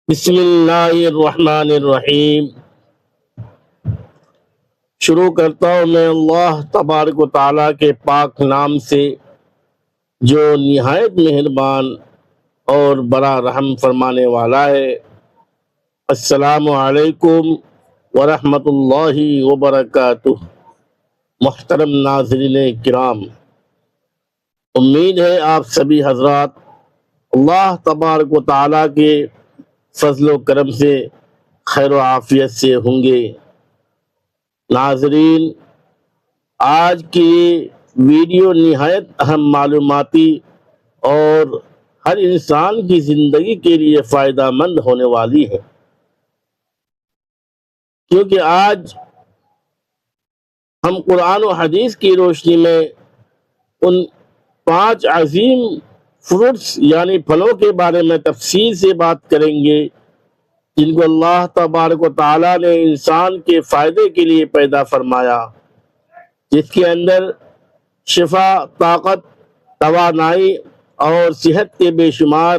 بسم اللہ الرحمن الرحیم۔ شروع کرتا ہوں میں اللہ تبارک و تعالیٰ کے پاک نام سے جو نہایت مہربان اور بڑا رحم فرمانے والا ہے۔ السلام علیکم ورحمۃ اللہ وبرکاتہ۔ محترم ناظرین کرام، امید ہے آپ سبھی حضرات اللہ تبارک و تعالیٰ کے فضل و کرم سے خیر و عافیت سے ہوں گے۔ ناظرین، آج کی یہ ویڈیو نہایت اہم معلوماتی اور ہر انسان کی زندگی کے لیے فائدہ مند ہونے والی ہے، کیونکہ آج ہم قرآن و حدیث کی روشنی میں ان 5 عظیم فروٹس یعنی پھلوں کے بارے میں تفصیل سے بات کریں گے جن کو اللہ تبارک و تعالیٰ نے انسان کے فائدے کے لیے پیدا فرمایا، جس کے اندر شفا، طاقت، توانائی اور صحت کے بے شمار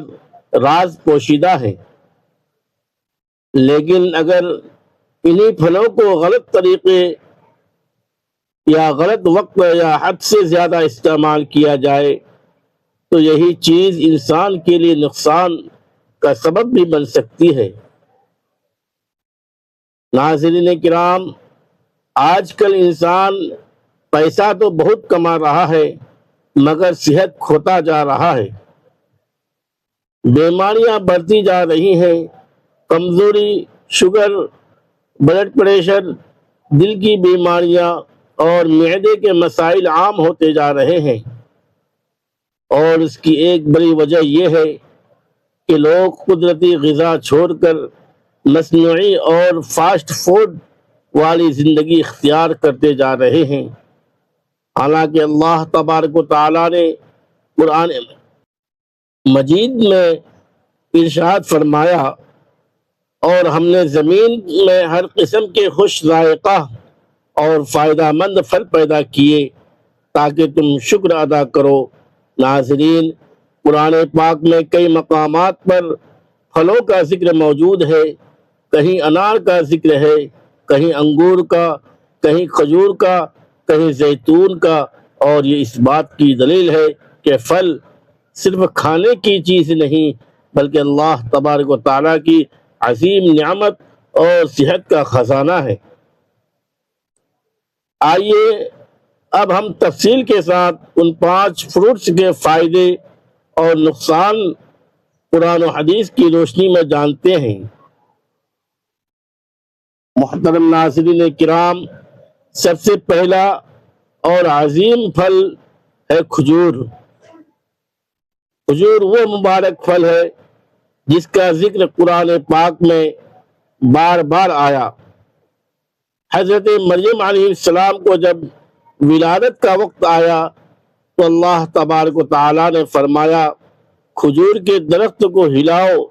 راز پوشیدہ ہیں۔ لیکن اگر انہی پھلوں کو غلط طریقے یا غلط وقت یا حد سے زیادہ استعمال کیا جائے تو یہی چیز انسان کے لیے نقصان کا سبب بھی بن سکتی ہے۔ ناظرین کرام، آج کل انسان پیسہ تو بہت کما رہا ہے مگر صحت کھوتا جا رہا ہے۔ بیماریاں بڑھتی جا رہی ہیں، کمزوری، شوگر، بلڈ پریشر، دل کی بیماریاں اور معدے کے مسائل عام ہوتے جا رہے ہیں، اور اس کی ایک بڑی وجہ یہ ہے کہ لوگ قدرتی غذا چھوڑ کر مصنوعی اور فاسٹ فوڈ والی زندگی اختیار کرتے جا رہے ہیں۔ حالانکہ اللہ تبارک و تعالیٰ نے قرآن مجید میں ارشاد فرمایا، اور ہم نے زمین میں ہر قسم کے خوش ذائقہ اور فائدہ مند پھل پیدا کیے تاکہ تم شکر ادا کرو۔ ناظرین، قرآن پاک میں کئی مقامات پر پھلوں کا ذکر موجود ہے، کہیں انار کا ذکر ہے، کہیں انگور کا، کہیں کھجور کا، کہیں زیتون کا، اور یہ اس بات کی دلیل ہے کہ پھل صرف کھانے کی چیز نہیں بلکہ اللہ تبارک و تعالیٰ کی عظیم نعمت اور صحت کا خزانہ ہے۔ آئیے اب ہم تفصیل کے ساتھ ان 5 فروٹس کے فائدے اور نقصان قرآن و حدیث کی روشنی میں جانتے ہیں۔ محترم ناظرین کرام، سب سے پہلا اور عظیم پھل ہے کھجور۔ کھجور وہ مبارک پھل ہے جس کا ذکر قرآن پاک میں بار بار آیا۔ حضرت مریم علیہ السلام کو جب ولادت کا وقت آیا تو اللہ تبارک و تعالیٰ نے فرمایا، کھجور کے درخت کو ہلاؤ،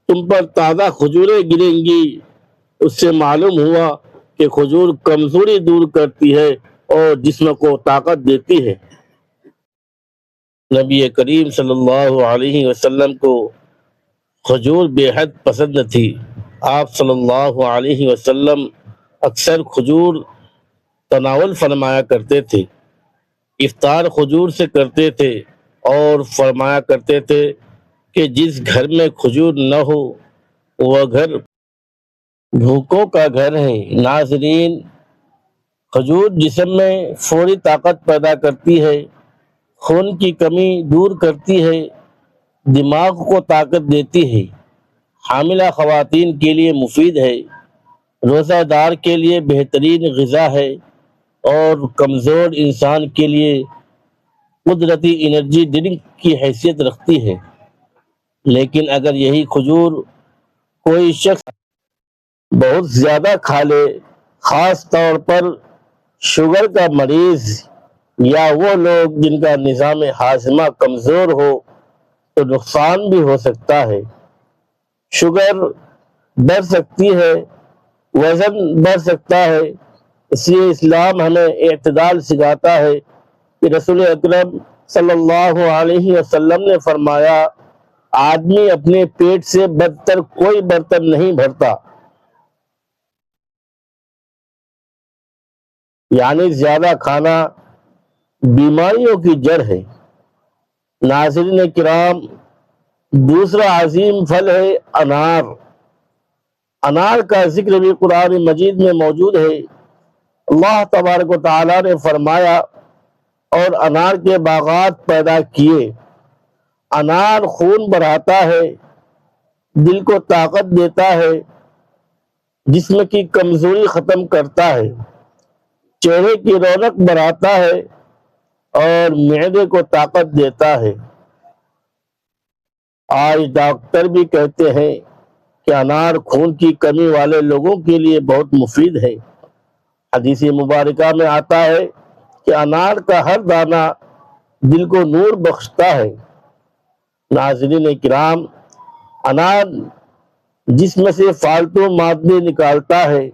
تم پر تازہ کھجوریں گریں گی۔ اس سے معلوم ہوا کہ کھجور کمزوری دور کرتی ہے اور جسم کو طاقت دیتی ہے۔ نبی کریم صلی اللہ علیہ وسلم کو کھجور بے حد پسند تھی۔ آپ صلی اللہ علیہ وسلم اکثر کھجور تناول فرمایا کرتے تھے۔ افطار کھجور سے کرتے تھے اور فرمایا کرتے تھے کہ جس گھر میں کھجور نہ ہو وہ گھر بھوکوں کا گھر ہے۔ ناظرین، کھجور جسم میں فوری طاقت پیدا کرتی ہے، خون کی کمی دور کرتی ہے، دماغ کو طاقت دیتی ہے، حاملہ خواتین کے لیے مفید ہے، روزہ دار کے لیے بہترین غذا ہے، اور کمزور انسان کے لیے قدرتی انرجی ڈرنک کی حیثیت رکھتی ہے۔ لیکن اگر یہی کھجور کوئی شخص بہت زیادہ کھا لے، خاص طور پر شوگر کا مریض یا وہ لوگ جن کا نظام ہاضمہ کمزور ہو تو نقصان بھی ہو سکتا ہے۔ شوگر بڑھ سکتی ہے، وزن بڑھ سکتا ہے، اس لیے اسلام ہمیں اعتدال سکھاتا ہے کہ رسول اکرم صلی اللہ علیہ وسلم نے فرمایا، آدمی اپنے پیٹ سے بدتر کوئی برتن نہیں بھرتا، یعنی زیادہ کھانا بیماریوں کی جڑ ہے۔ ناظرین کرام، دوسرا عظیم پھل ہے انار۔ انار کا ذکر بھی قرآن مجید میں موجود ہے۔ اللہ تبارک و تعالیٰ نے فرمایا اور انار کے باغات پیدا کیے۔ انار خون بڑھاتا ہے، دل کو طاقت دیتا ہے، جسم کی کمزوری ختم کرتا ہے، چہرے کی رونق بڑھاتا ہے اور معدے کو طاقت دیتا ہے۔ آج ڈاکٹر بھی کہتے ہیں کہ انار خون کی کمی والے لوگوں کے لیے بہت مفید ہے۔ حدیث مبارکہ میں آتا ہے کہ انار کا ہر دانہ دل کو نور بخشتا ہے۔ ناظرین کرام، انار جسم سے فالتو مادے نکالتا ہے،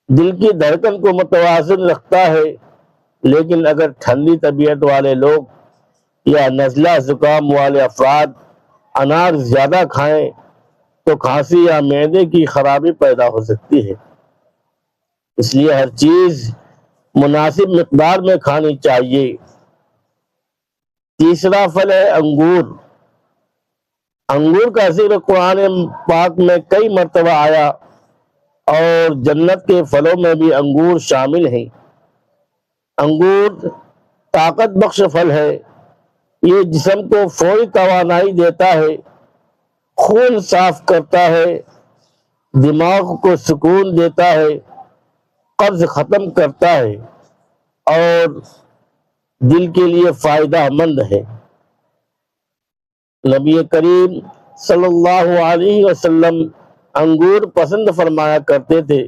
دل کی دھڑکن کو متوازن رکھتا ہے، لیکن اگر ٹھنڈی طبیعت والے لوگ یا نزلہ زکام والے افراد انار زیادہ کھائیں تو کھانسی یا معدے کی خرابی پیدا ہو سکتی ہے۔ اس لیے ہر چیز مناسب مقدار میں کھانی چاہیے۔ تیسرا پھل ہے انگور۔ انگور کا ذکر قرآن پاک میں کئی مرتبہ آیا اور جنت کے پھلوں میں بھی انگور شامل ہیں۔ انگور طاقت بخش پھل ہے۔ یہ جسم کو فوری توانائی دیتا ہے، خون صاف کرتا ہے، دماغ کو سکون دیتا ہے، قبض ختم کرتا ہے اور دل کے لیے فائدہ مند ہے۔ نبی کریم صلی اللہ علیہ وسلم انگور پسند فرمایا کرتے تھے۔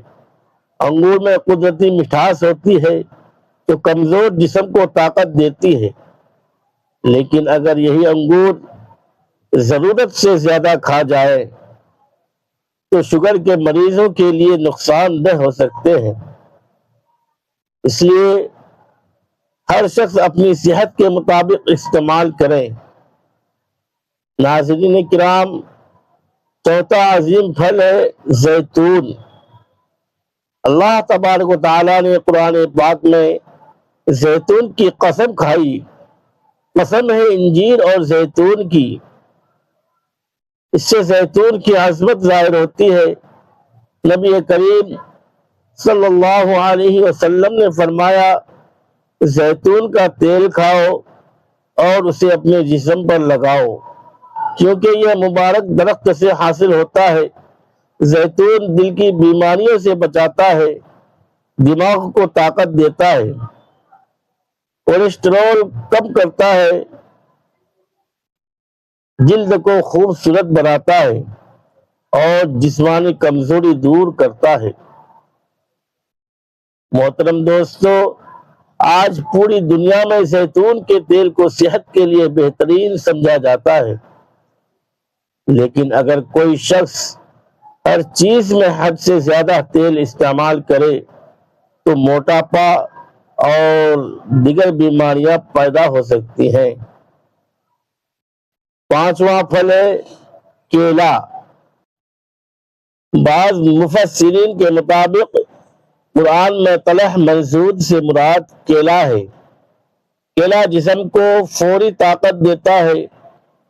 انگور میں قدرتی مٹھاس ہوتی ہے جو کمزور جسم کو طاقت دیتی ہے، لیکن اگر یہی انگور ضرورت سے زیادہ کھا جائے تو شوگر کے مریضوں کے لیے نقصان دہ ہو سکتے ہیں۔ اس لیے ہر شخص اپنی صحت کے مطابق استعمال کریں۔ ناظرین کرام، چوتھا عظیم پھل ہے زیتون۔ اللہ تبارک و تعالیٰ نے قرآن پاک میں زیتون کی قسم کھائی۔ قسم ہے انجیر اور زیتون کی۔ اس سے زیتون کی عظمت ظاہر ہوتی ہے۔ نبی کریم صلی اللہ علیہ وسلم نے فرمایا، زیتون کا تیل کھاؤ اور اسے اپنے جسم پر لگاؤ، کیونکہ یہ مبارک درخت سے حاصل ہوتا ہے۔ زیتون دل کی بیماریوں سے بچاتا ہے، دماغ کو طاقت دیتا ہے، کولیسٹرول کم کرتا ہے، جلد کو خوبصورت بناتا ہے اور جسمانی کمزوری دور کرتا ہے۔ محترم دوستو، آج پوری دنیا میں زیتون کے تیل کو صحت کے لیے بہترین سمجھا جاتا ہے، لیکن اگر کوئی شخص ہر چیز میں حد سے زیادہ تیل استعمال کرے تو موٹاپا اور دیگر بیماریاں پیدا ہو سکتی ہیں۔ پانچواں پھل ہے کیلا۔ بعض مفسرین کے مطابق قرآن میں طلح منضود سے مراد کیلا ہے۔ کیلا جسم کو فوری طاقت دیتا ہے،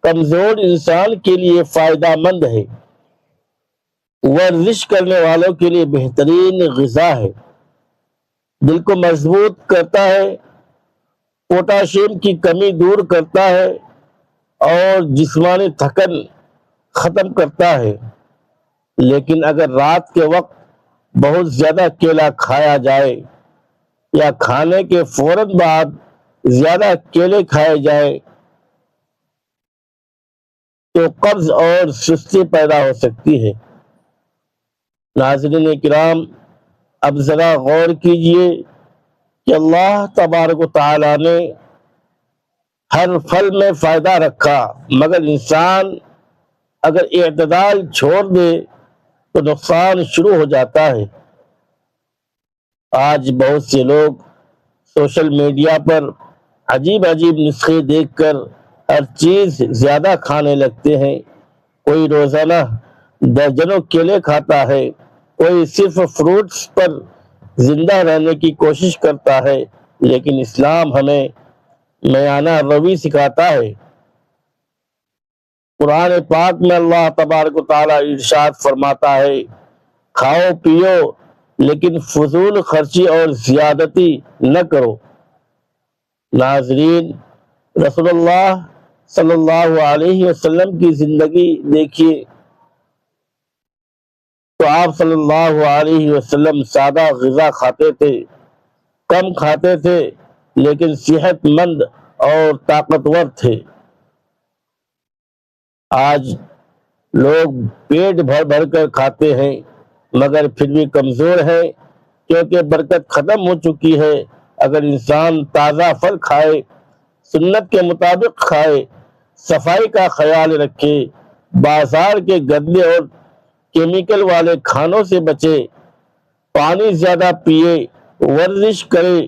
کمزور انسان کے لیے فائدہ مند ہے، ورزش کرنے والوں کے لیے بہترین غذا ہے، دل کو مضبوط کرتا ہے، پوٹاشیم کی کمی دور کرتا ہے اور جسمانی تھکن ختم کرتا ہے۔ لیکن اگر رات کے وقت بہت زیادہ کیلا کھایا جائے یا کھانے کے فوراً بعد زیادہ کیلے کھائے جائے تو قبض اور سستی پیدا ہو سکتی ہے۔ ناظرین کرام، اب ذرا غور کیجئے کہ اللہ تبارک و تعالیٰ نے ہر پھل میں فائدہ رکھا، مگر انسان اگر اعتدال چھوڑ دے تو نقصان شروع ہو جاتا ہے۔ آج بہت سے لوگ سوشل میڈیا پر عجیب عجیب نسخے دیکھ کر ہر چیز زیادہ کھانے لگتے ہیں، کوئی روزانہ درجنوں کیلے کھاتا ہے، کوئی صرف فروٹس پر زندہ رہنے کی کوشش کرتا ہے، لیکن اسلام ہمیں میانہ روی سکھاتا ہے۔ قرآن پاک میں اللہ تبارک و تعالیٰ ارشاد فرماتا ہے، کھاؤ پیو لیکن فضول خرچی اور زیادتی نہ کرو۔ ناظرین، رسول اللہ صلی اللہ علیہ وسلم کی زندگی دیکھیے تو آپ صلی اللہ علیہ وسلم سادہ غذا کھاتے تھے، کم کھاتے تھے، لیکن صحت مند اور طاقتور تھے۔ آج لوگ پیٹ بھر بھر کر کھاتے ہیں مگر پھر بھی کمزور ہے، کیونکہ برکت ختم ہو چکی ہے۔ اگر انسان تازہ پھل کھائے، سنت کے مطابق کھائے، صفائی کا خیال رکھے، بازار کے گندے اور کیمیکل والے کھانوں سے بچے، پانی زیادہ پیے، ورزش کرے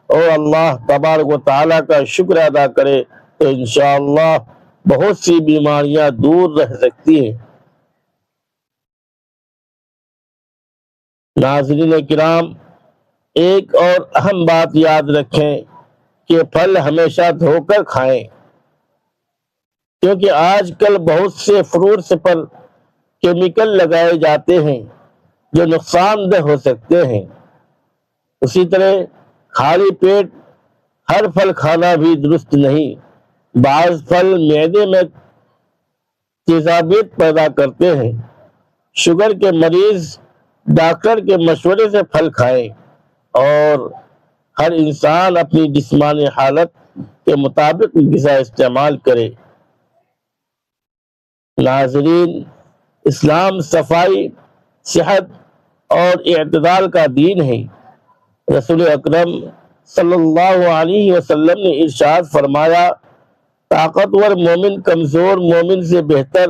اور اللہ تبارک و تعالیٰ کا شکر ادا کرے تو انشاءاللہ بہت سی بیماریاں دور رہ سکتی ہیں۔ ناظرین کرام، ایک اور اہم بات یاد رکھیں کہ پھل ہمیشہ دھو کر کھائیں، کیونکہ آج کل بہت سے فروٹس پر کیمیکل لگائے جاتے ہیں جو نقصان دہ ہو سکتے ہیں۔ اسی طرح خالی پیٹ ہر پھل کھانا بھی درست نہیں۔ بعض پھل معدے میں تیزابیت پیدا کرتے ہیں۔ شوگر کے مریض ڈاکٹر کے مشورے سے پھل کھائیں اور ہر انسان اپنی جسمانی حالت کے مطابق غذا استعمال کرے۔ ناظرین، اسلام صفائی، صحت اور اعتدال کا دین ہے۔ رسول اکرم صلی اللہ علیہ وسلم نے ارشاد فرمایا، طاقتور مومن کمزور مومن سے بہتر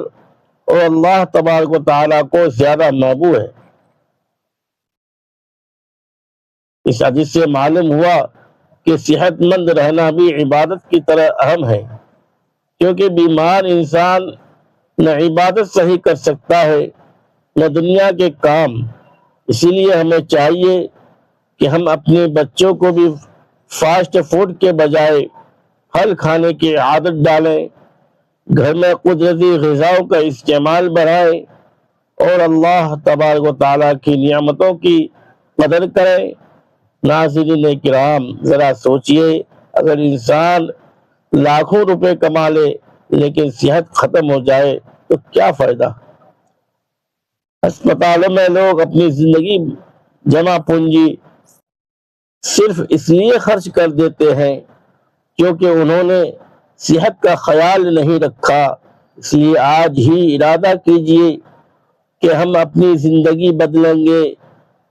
اور اللہ تبارک و تعالیٰ کو زیادہ محبوب ہے۔ اس حدیث سے معلوم ہوا کہ صحت مند رہنا بھی عبادت کی طرح اہم ہے، کیونکہ بیمار انسان نہ عبادت صحیح کر سکتا ہے نہ دنیا کے کام۔ اسی لیے ہمیں چاہیے کہ ہم اپنے بچوں کو بھی فاسٹ فوڈ کے بجائے پھل کھانے کی عادت ڈالیں، گھر میں قدرتی غذاؤں کا استعمال بڑھائیں اور اللہ تبارک و تعالیٰ کی نعمتوں کی قدر کریں۔ ناظرین کرام، ذرا سوچئے، اگر انسان لاکھوں روپے کما لے لیکن صحت ختم ہو جائے تو کیا فائدہ؟ ہسپتالوں میں لوگ اپنی زندگی جمع پونجی صرف اس لیے خرچ کر دیتے ہیں کیونکہ انہوں نے صحت کا خیال نہیں رکھا۔ اس لیے آج ہی ارادہ کیجئے کہ ہم اپنی زندگی بدلیں گے،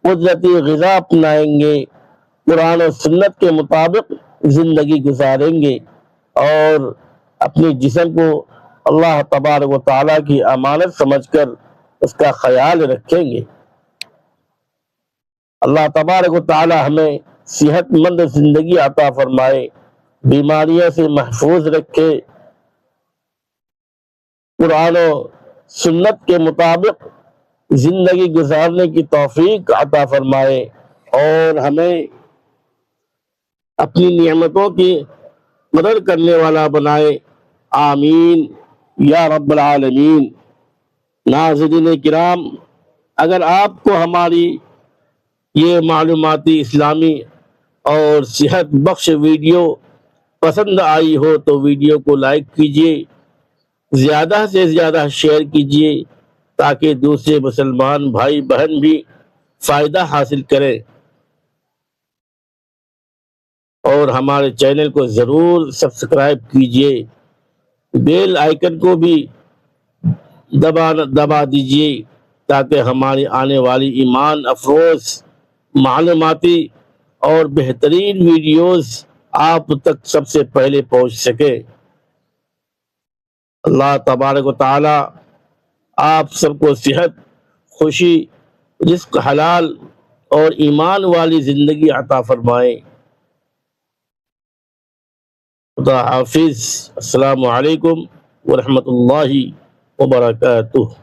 قدرتی غذا اپنائیں گے، قرآن و سنت کے مطابق زندگی گزاریں گے اور اپنے جسم کو اللہ تبارک و تعالیٰ کی امانت سمجھ کر اس کا خیال رکھیں گے۔ اللہ تبارک و تعالیٰ ہمیں صحت مند زندگی عطا فرمائے، بیماریوں سے محفوظ رکھے، قرآن و سنت کے مطابق زندگی گزارنے کی توفیق عطا فرمائے اور ہمیں اپنی نعمتوں کی قدر کرنے والا بنائے۔ آمین یا رب العالمین۔ ناظرین کرام، اگر آپ کو ہماری یہ معلوماتی اسلامی اور صحت بخش ویڈیو پسند آئی ہو تو ویڈیو کو لائک کیجیے، زیادہ سے زیادہ شیئر کیجیے تاکہ دوسرے مسلمان بھائی بہن بھی فائدہ حاصل کریں، اور ہمارے چینل کو ضرور سبسکرائب کیجیے، بیل آئیکن کو بھی دبا دیجیے تاکہ ہماری آنے والی ایمان افروز معلوماتی اور بہترین ویڈیوز آپ تک سب سے پہلے پہنچ سکے۔ اللہ تبارک و تعالی آپ سب کو صحت، خوشی، رزق حلال اور ایمان والی زندگی عطا فرمائے۔ خدا حافظ۔ السلام علیکم ورحمۃ اللہ وبرکاتہ۔